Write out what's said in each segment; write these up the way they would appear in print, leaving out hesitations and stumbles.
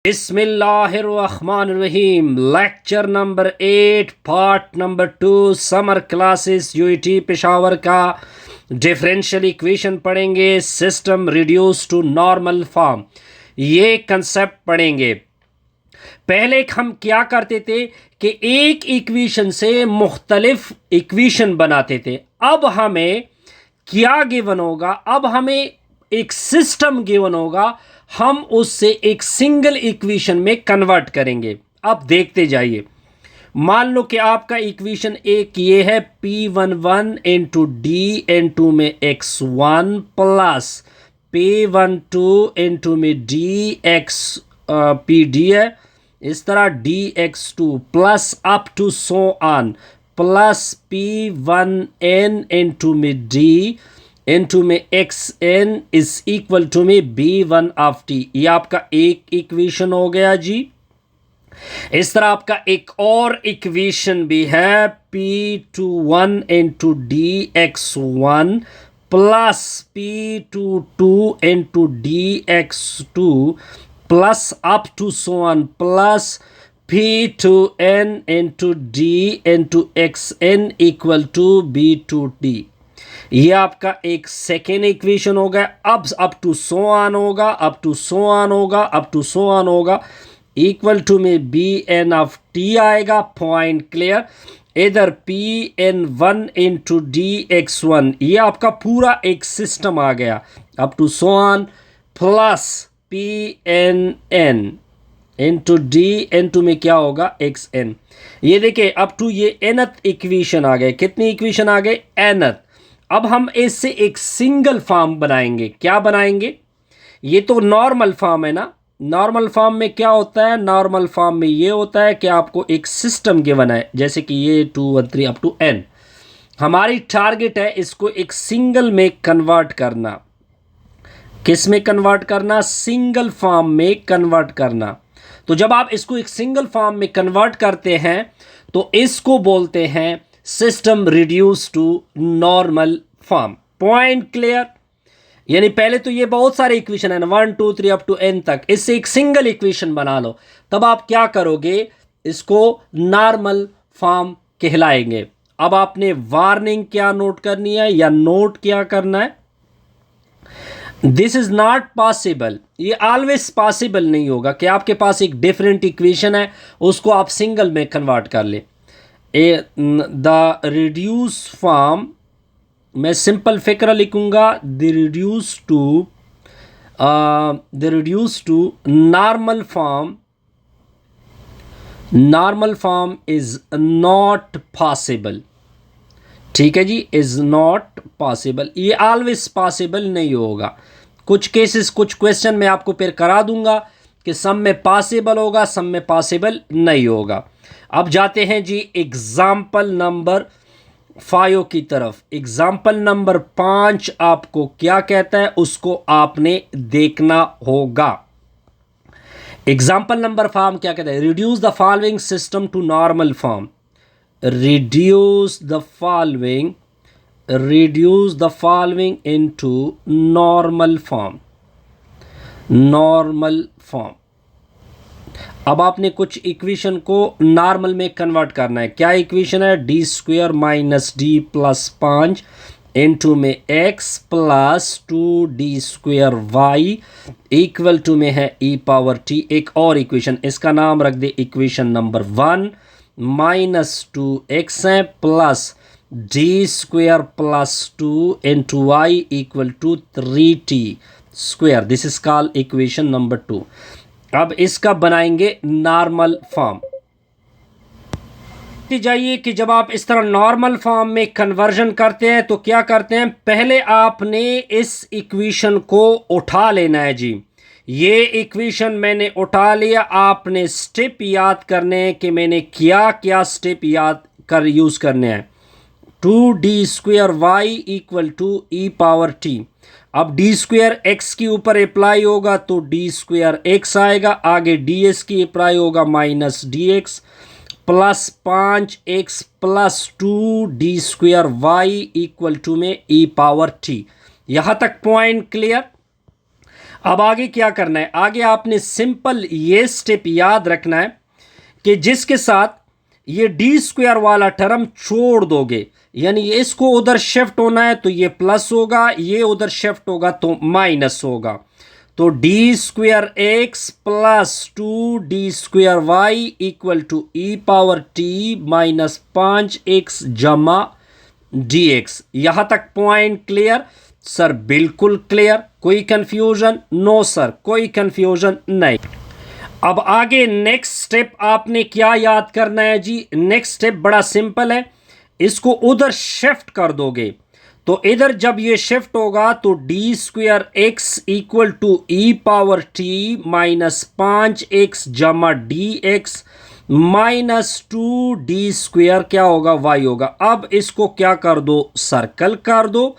बिस्मिल्लाहिर्रहमानिर्रहीम। Lecture number 8 part number 2 summer classes UET Peshawar का differential equation पढ़ेंगे। System reduce to normal form, ये concept पढ़ेंगे। पहले हम क्या करते थे कि एक इक्वेशन से मुख्तलिफ इक्वेशन बनाते थे। अब हमें क्या गिवन होगा, अब हमें एक सिस्टम गिवन होगा, हम उससे एक सिंगल इक्वेशन में कन्वर्ट करेंगे। अब देखते जाइए। मान लो कि आपका इक्वेशन एक ये है P11 इंटू डी इंटू में x1 प्लस P12 इंटू में डी एक्स पी डी है, इस तरह dx2 plus up to so on plus P1n into में डी इंटू में xn इज इक्वल टू में B1 ऑफ t। ये आपका एक इक्वेशन हो गया जी। इस तरह आपका एक और इक्वेशन भी है P21 into D x1 plus P22 into D x2 plus up to so on plus P2n into D into xn equal to B2d। ये आपका एक सेकेंड इक्वेशन हो गया। अब अप टू सो ऑन होगा, अप टू सो ऑन होगा, up to so on होगा, equal to में Bn ऑफ t आएगा। Point clear. इधर Pn1 इंटू डी x1, ये आपका पूरा एक सिस्टम आ गया। Up to so on plus Pnn into D into में क्या होगा xn। ये देखिए अप टू ये nth इक्वेशन आ गए। कितनी इक्वेशन आ गए? nth। अब हम इससे एक सिंगल फॉर्म बनाएंगे। क्या बनाएंगे? ये तो नॉर्मल फॉर्म है ना। नॉर्मल फॉर्म में क्या होता है? नॉर्मल फॉर्म में ये होता है कि आपको एक सिस्टम गिवन है, जैसे कि ये 2 1 3 अप टू n। हमारी टारगेट है इसको एक सिंगल में कन्वर्ट करना। किस में कन्वर्ट करना? सिंगल फॉर्म में कन्वर्ट करना। तो जब आप इसको एक सिंगल फॉर्म में कन्वर्ट करते हैं तो इसको बोलते हैं system reduce to normal form. Point clear. यानी पहले तो ये बहुत सारे इक्वेशन है ना, 1 2 3 अप टू n तक, इससे एक सिंगल इक्वेशन बना लो। तब आप क्या करोगे? इसको नॉर्मल फॉर्म कहलाएंगे। अब आपने वार्निंग क्या नोट करनी है या नोट क्या करना है? This is not possible. ये ऑलवेज पॉसिबल नहीं होगा कि आपके पास एक डिफरेंट इक्वेशन है उसको आप सिंगल में कन्वर्ट कर ले। द रिड्यूस फॉर्म, मैं सिंपल फिक्र लिखूंगा, the reduce to normal form, normal form is not possible. ठीक है जी, इज नॉट पॉसिबल। ये ऑलवेज पॉसिबल नहीं होगा। कुछ केसेस, कुछ क्वेश्चन मैं आपको फिर करा दूंगा कि सम में पॉसिबल होगा, सम में पॉसिबल नहीं होगा। अब जाते हैं जी एग्जाम्पल नंबर 5 की तरफ। एग्जाम्पल नंबर 5 आपको क्या कहता है उसको आपने देखना होगा। एग्जाम्पल नंबर 5 क्या कहता है? Reduce the following system to normal form. reduce the following into normal form। अब आपने कुछ इक्वेशन को नॉर्मल में कन्वर्ट करना है। क्या इक्वेशन है? D square minus D plus 5 into में x plus 2d square Y equal to में है e पावर t। एक और इक्वेशन, इसका नाम रख दे इक्वेशन नंबर 1, -2x है plus D square plus 2 into Y equal to 3t square. This is called equation number 2। अब इसका बनाएंगे नॉर्मल फॉर्म। जाइए कि जब आप इस तरह नॉर्मल फॉर्म में कन्वर्जन करते हैं तो क्या करते हैं? पहले आपने इस इक्वेशन को उठा लेना है जी। ये इक्वेशन मैंने उठा लिया। आपने स्टेप याद करने हैं कि मैंने क्या क्या स्टेप याद कर यूज करने हैं। 2d square Y equal to e power t। अब d स्क्वायर x के ऊपर अप्लाई होगा तो d स्क्वायर x आएगा। आगे ds की अप्लाई होगा minus dx plus 5x plus 2d square Y equal to में e पावर t। यहां तक पॉइंट क्लियर। अब आगे क्या करना है, आगे आपने सिंपल ये स्टेप याद रखना है कि जिसके साथ ये डी स्क्वायर वाला टर्म छोड़ दोगे, यानी इसको उधर शिफ्ट होना है तो ये प्लस होगा, ये उधर शिफ्ट होगा तो माइनस होगा। तो D square X plus 2d² Y equal to E power T minus 5x जमा dx। यहां तक पॉइंट क्लियर? सर बिल्कुल क्लियर, कोई कंफ्यूजन? नो सर, कोई कंफ्यूजन नहीं। अब आगे नेक्स्ट स्टेप आपने क्या याद करना है जी? नेक्स्ट स्टेप बड़ा सिंपल है, इसको उधर शिफ्ट कर दोगे तो इधर जब ये शिफ्ट होगा तो d² x equal to E power T minus 5x जमा dx माइनस 2d² क्या होगा? y होगा। अब इसको क्या कर दो? सर्कल कर दो,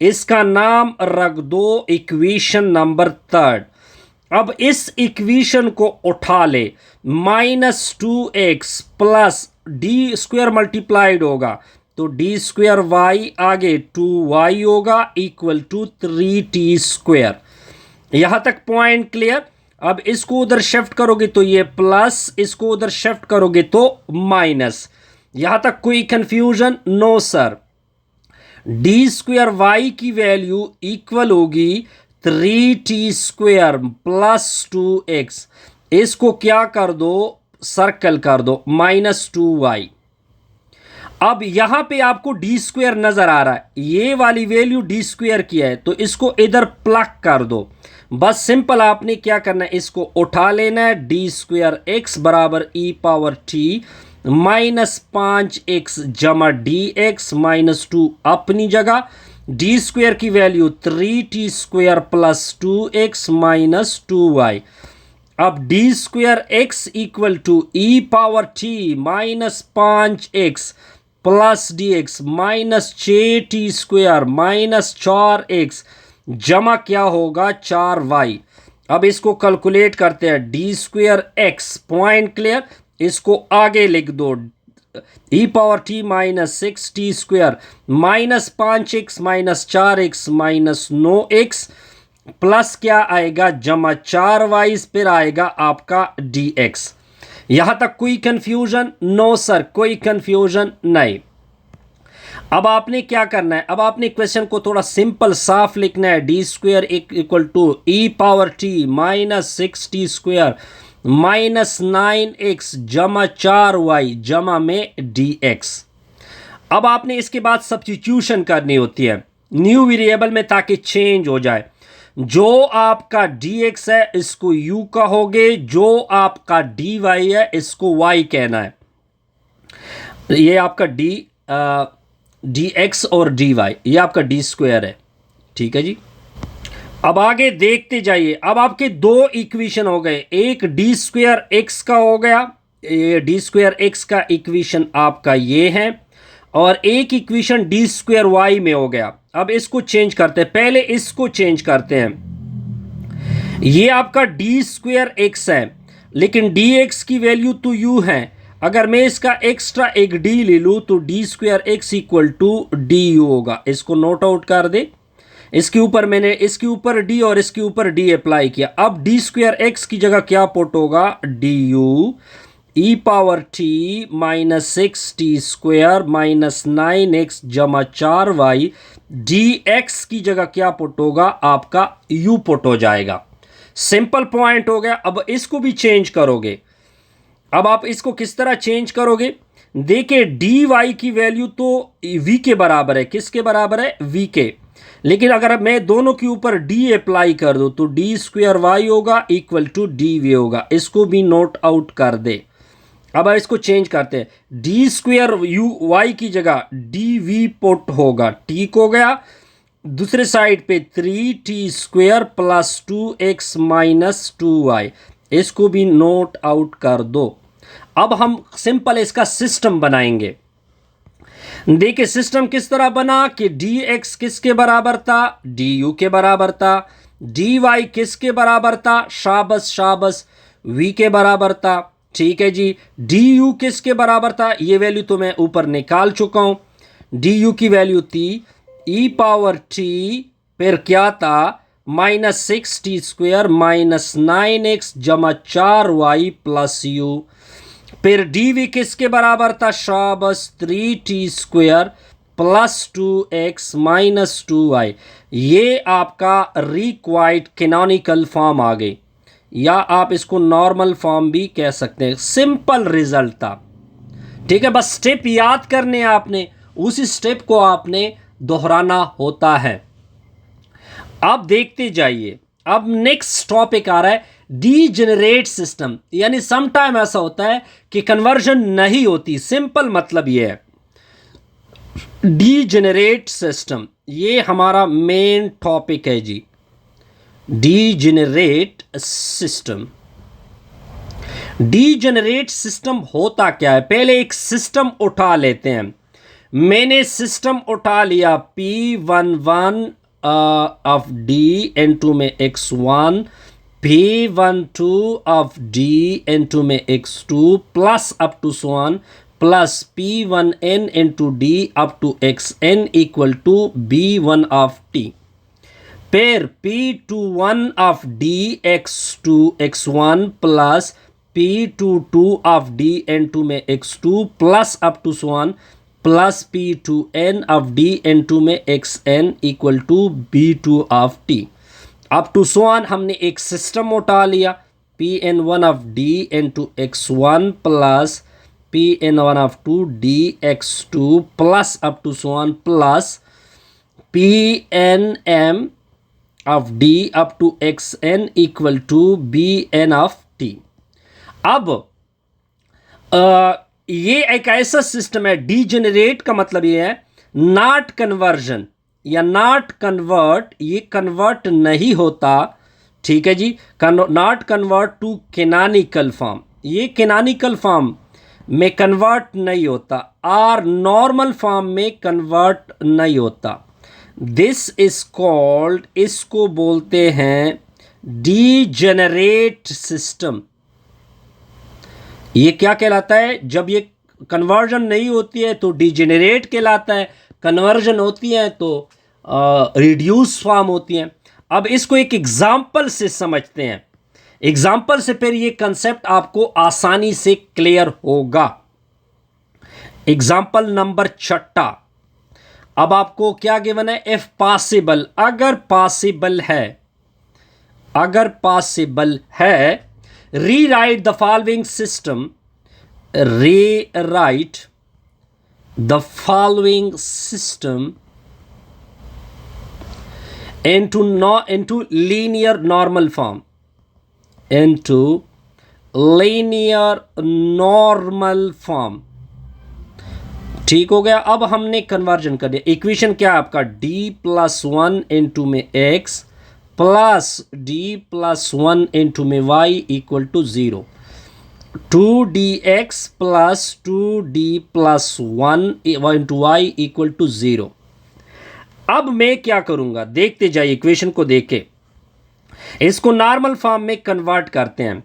इसका नाम रख दो इक्वेशन नंबर 3। अब इस इक्वेशन को उठा ले, -2x प्लस d² मल्टीप्लाइड होगा तो d²y आगे 2y होगा इक्वल टू 3t²। यहां तक पॉइंट क्लियर? अब इसको उधर शिफ्ट करोगे तो ये प्लस, इसको उधर शिफ्ट करोगे तो माइनस। यहां तक कोई कंफ्यूजन? No sir. d²y की वैल्यू इक्वल होगी 3t² प्लस 2x। इसको क्या कर दो? सर्कल कर दो, -2y। अब यहां पे आपको d² नजर आ रहा है, ये वाली वैल्यू d² की है तो इसको इधर प्लग कर दो। बस सिंपल आपने क्या करना है, इसको उठा लेना है, d² x बराबर ई पावर टी माइनस 5x जमा dx माइनस 2 अपनी जगह, d² की value 3t² plus 2x minus 2y। अब d² x equal to E power T minus 5x plus dx minus 6t² minus 4x जमा क्या होगा? 4y। अब इसको कैलकुलेट करते हैं, d² x पॉइंट क्लियर? इसको आगे लिख दो, e power T minus 6t² minus 5x minus 4x minus 9x plus क्या आएगा? जमा 4y, फिर आएगा आपका dx। यहां तक कोई कंफ्यूजन? नो सर, कोई कंफ्यूजन नहीं। अब आपने क्या करना है, अब आपने क्वेश्चन को थोड़ा सिंपल साफ लिखना है, d² equal to E power T minus 6t² minus 9x जमा 4y जमा में dx। अब आपने इसके बाद सब्स्टिट्यूशन करनी होती है न्यू वेरिएबल में ताकि चेंज हो जाए। जो आपका dx है इसको u कहोगे, जो आपका dy है इसको y कहना है। ये आपका dx और dy, ये आपका d² है, ठीक है जी। अब आगे देखते जाइए, अब आपके दो इक्वेशन हो गए, एक d² x का हो गया, ये d² x का इक्वेशन आपका ये है, और एक इक्वेशन d² y में हो गया। अब इसको चेंज करते हैं, पहले इसको चेंज करते हैं। ये आपका d² x है, लेकिन dx की वैल्यू तो u है। अगर मैं इसका एक्स्ट्रा एक d ले लूँ तो d² x equal to du होगा। इसको नोट आउट कर दे, इसके ऊपर मैंने इसके ऊपर d और इसके ऊपर d अप्लाई किया। अब d² x की जगह क्या पुट होगा? du e power T minus 6t² minus 9x जमा 4y dx की जगह क्या पुट होगा? आपका u पुट हो जाएगा। सिंपल पॉइंट हो गया। अब इसको भी चेंज करोगे। अब आप इसको किस तरह चेंज करोगे? देखिए dy की वैल्यू तो v के बराबर है, किसके बराबर है? v के। लेकिन अगर मैं दोनों के ऊपर d अप्लाई कर दूं तो d² y होगा इक्वल टू dv होगा। इसको भी नोट आउट कर दे। अब इसको चेंज करते हैं, d² y की जगह dv पुट होगा, ठीक हो गया। दूसरे साइड पे 3t² plus 2x minus 2y, इसको भी नोट आउट कर दो। अब हम सिंपल इसका सिस्टम बनाएंगे। देखिए सिस्टम किस तरह बना कि dx किसके बराबर था? du के बराबर था। dy किसके बराबर था? शाबस शाबस, v के बराबर था, ठीक है जी। du किसके बराबर था? ये वैल्यू तो मैं ऊपर निकाल चुका हूं। du की वैल्यू थी e पावर t, फिर क्या था? माइनस 6t² माइनस 9x जमा 4y प्लस u। फिर dv किसके बराबर था शाबस 3t² plus 2x minus 2y। ये आपका रिक्वायर्ड कैनोनिकल फॉर्म आ गई, या आप इसको नॉर्मल फॉर्म भी कह सकते हैं। सिंपल रिजल्ट था, ठीक है। बस स्टेप याद करने आपने, उसी स्टेप को आपने दोहराना होता है। अब देखते जाइए, अब नेक्स्ट टॉपिक आ रहा है डीजेनरेट सिस्टम। यानी सम टाइम ऐसा होता है कि कन्वर्जन नहीं होती, सिंपल मतलब ये है। डीजेनरेट सिस्टम ये हमारा मेन टॉपिक है जी। डीजेनरेट सिस्टम, डीजेनरेट सिस्टम होता क्या है? पहले एक सिस्टम उठा लेते हैं। मैंने सिस्टम उठा लिया P11 ऑफ D N2 में x1, P12 of D N2 में x2 plus up to so on plus P1N into D up to xn equal to B1 of T। फिर P21 of D x2 x1 plus P22 of D N2 में x2 plus up to so on plus P2N of D N2 में xn equal to B2 of T। Up to so on हमने एक system उठा लिया Pn1 of D N2 x1 plus Pn1 of 2 D x2 plus up to so on plus Pnm of D up to xn equal to bn of t। अब ये एक ऐसा system है, degenerate का मतलब ये है नॉट कन्वर्जन या नॉट कन्वर्ट, ये कन्वर्ट नहीं होता, ठीक है जी। Not convert to canonical form, ये कैनोनिकल फॉर्म में कन्वर्ट नहीं होता और नॉर्मल फॉर्म में कन्वर्ट नहीं होता। दिस इज कॉल्ड, इसको बोलते हैं डीजेनरेट सिस्टम। ये क्या कहलाता है? जब ये कन्वर्जन नहीं होती है तो डीजेनरेट कहलाता है, कन्वर्जन होती है तो रिड्यूस फॉर्म होती है। अब इसको एक एग्जाम्पल से समझते हैं, एग्जाम्पल से फिर ये कंसेप्ट आपको आसानी से क्लियर होगा। Example number 6। अब आपको क्या गिवन है? इफ पॉसिबल, अगर पॉसिबल है, अगर पॉसिबल है, rewrite the following system, rewrite the following system into linear normal form, into linear normal form। ठीक हो गया। अब हमने कन्वर्जन कर दिया। इक्वेशन क्या है आपका? d प्लस 1 इंटू में x plus d plus 1 into में y equal to 0। 2dx plus 2d plus 1 into y equal to 0। अब मैं क्या करूंगा? देखते जाइए, इक्वेशन को देखे, इसको नॉर्मल फॉर्म में कन्वर्ट करते हैं।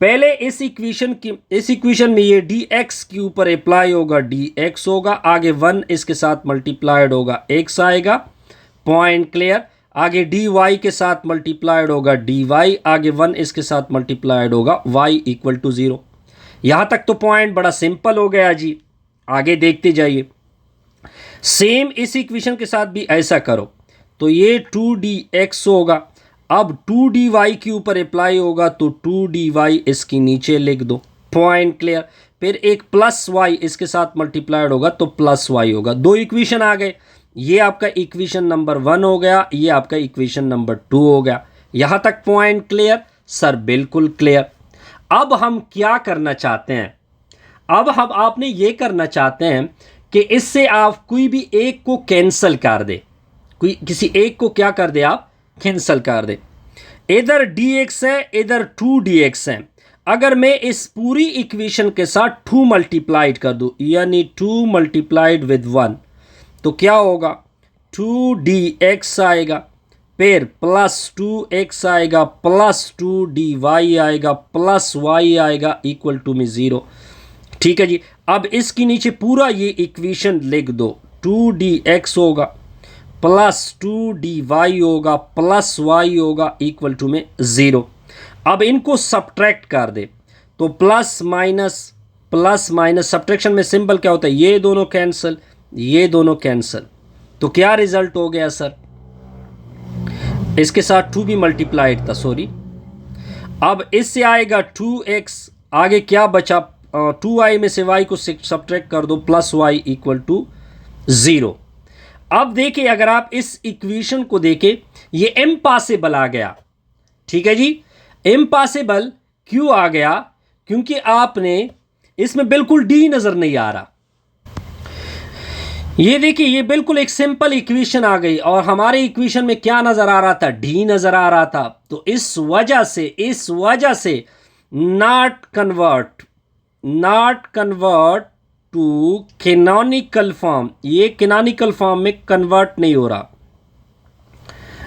पहले इस इक्वेशन में ये dx के ऊपर अप्लाई होगा, dx होगा, आगे 1 इसके साथ मल्टीप्लाइड होगा, x आएगा, पॉइंट क्लियर। आगे dy के साथ मल्टीप्लाइड होगा, dy, आगे 1 इसके साथ मल्टीप्लाइड होगा, y इक्वल टू 0। यहां तक तो पॉइंट बड़ा सिंपल हो गया जी। आगे देखते जाइए, सेम इस इक्वेशन के साथ भी ऐसा करो तो ये 2dx होगा। अब 2dy के ऊपर अप्लाई होगा तो 2dy इसके नीचे लिख दो, पॉइंट क्लियर। फिर एक प्लस y इसके साथ मल्टीप्लाइड होगा तो प्लस y होगा। दो इक्वेशन आ गए, ये आपका इक्वेशन नंबर 1 हो गया, ये आपका इक्वेशन नंबर 2 हो गया। यहां तक पॉइंट क्लियर? सर बिल्कुल क्लियर। अब हम क्या करना चाहते हैं? अब हम आपने ये करना चाहते हैं कि इससे आप कोई भी एक को कैंसिल कर दे, कोई किसी एक को क्या कर दे? आप कैंसिल कर दे। इधर dx है, इधर 2dx है। अगर मैं इस पूरी इक्वेशन के साथ 2 मल्टीप्लाइड कर दूं, यानी 2 मल्टीप्लाइड विद 1, तो क्या होगा? 2dx आएगा, फिर प्लस 2x आएगा, प्लस 2dy आएगा, प्लस y आएगा, इक्वल टू में 0। ठीक है जी। अब इसके नीचे पूरा ये इक्वेशन लिख दो, 2dx होगा प्लस 2dy होगा प्लस y होगा इक्वल टू में 0। अब इनको सब्ट्रैक्ट कर दे तो प्लस माइनस सब्ट्रैक्शन में सिंबल क्या होता है, ये दोनों कैंसिल, ये दोनों कैंसिल, तो क्या रिजल्ट हो गया सर, इसके साथ 2 भी मल्टीप्लाइड था, सॉरी। अब इससे आएगा 2x, आगे क्या बचा, 2i में से y को सब्ट्रैक्ट कर दो, प्लस y इक्वल टू 0। अब देखिए अगर आप इस इक्वेशन को देखें, ये इम्पॉसिबल आ गया, ठीक है जी। इम्पॉसिबल क्यों आ गया, क्योंकि आपने इसमें बिल्कुल d नजर नहीं आ रहा। ये देखिए ये बिल्कुल एक सिंपल इक्वेशन आ गई और हमारे इक्वेशन में क्या नजर आ रहा था, d नजर आ रहा था। तो इस वजह से not convert to canonical form, ये कैनोनिकल फॉर्म में कन्वर्ट नहीं हो रहा।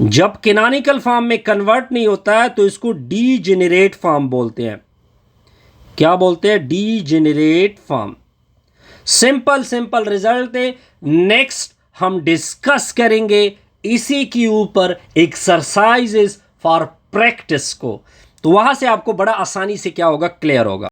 जब कैनोनिकल फॉर्म में कन्वर्ट नहीं होता है तो इसको डीजेनरेट फॉर्म बोलते हैं। क्या बोलते हैं, डीजेनरेट फॉर्म। सिंपल रिजल्ट है। नेक्स्ट हम डिस्कस करेंगे इसी के ऊपर एक्सरसाइजेस फॉर प्रैक्टिस को, तो वहां से आपको बड़ा आसानी से क्या होगा, क्लियर होगा।